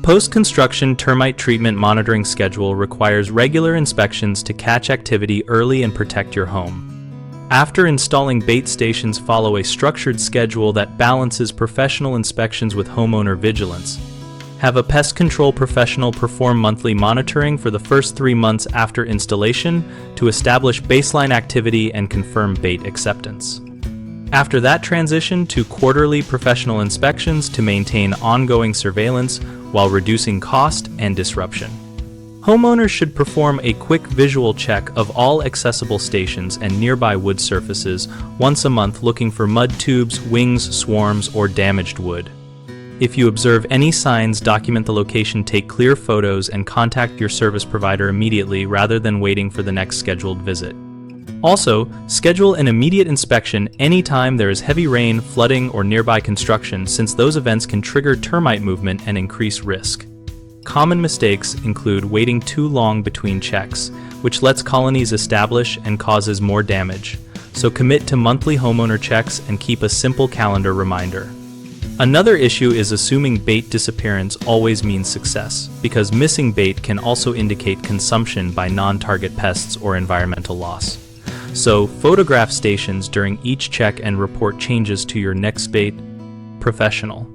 Post-construction termite treatment monitoring schedule requires regular inspections to catch activity early and protect your home. After installing bait stations, follow a structured schedule that balances professional inspections with homeowner vigilance. Have a pest control professional perform monthly monitoring for the first 3 months after installation to establish baseline activity and confirm bait acceptance. After that, transition to quarterly professional inspections to maintain ongoing surveillance while reducing cost and disruption. Homeowners should perform a quick visual check of all accessible stations and nearby wood surfaces once a month, looking for mud tubes, wings, swarms, or damaged wood. If you observe any signs, document the location, take clear photos, and contact your service provider immediately rather than waiting for the next scheduled visit. Also, schedule an immediate inspection anytime there is heavy rain, flooding, or nearby construction, since those events can trigger termite movement and increase risk. Common mistakes include waiting too long between checks, which lets colonies establish and causes more damage. So commit to monthly homeowner checks and keep a simple calendar reminder. Another issue is assuming bait disappearance always means success, because missing bait can also indicate consumption by non-target pests or environmental loss. So photograph stations during each check and report changes to your next bait professional.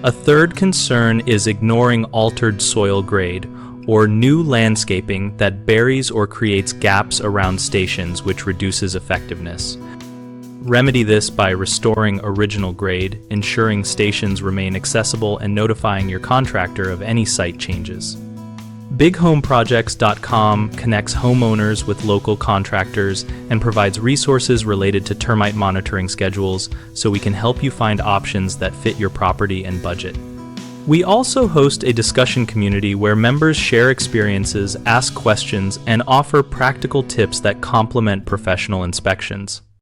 A third concern is ignoring altered soil grade or new landscaping that buries or creates gaps around stations, which reduces effectiveness. Remedy this by restoring original grade, ensuring stations remain accessible, and notifying your contractor of any site changes. BigHomeProjects.com connects homeowners with local contractors and provides resources related to termite monitoring schedules, so we can help you find options that fit your property and budget. We also host a discussion community where members share experiences, ask questions, and offer practical tips that complement professional inspections.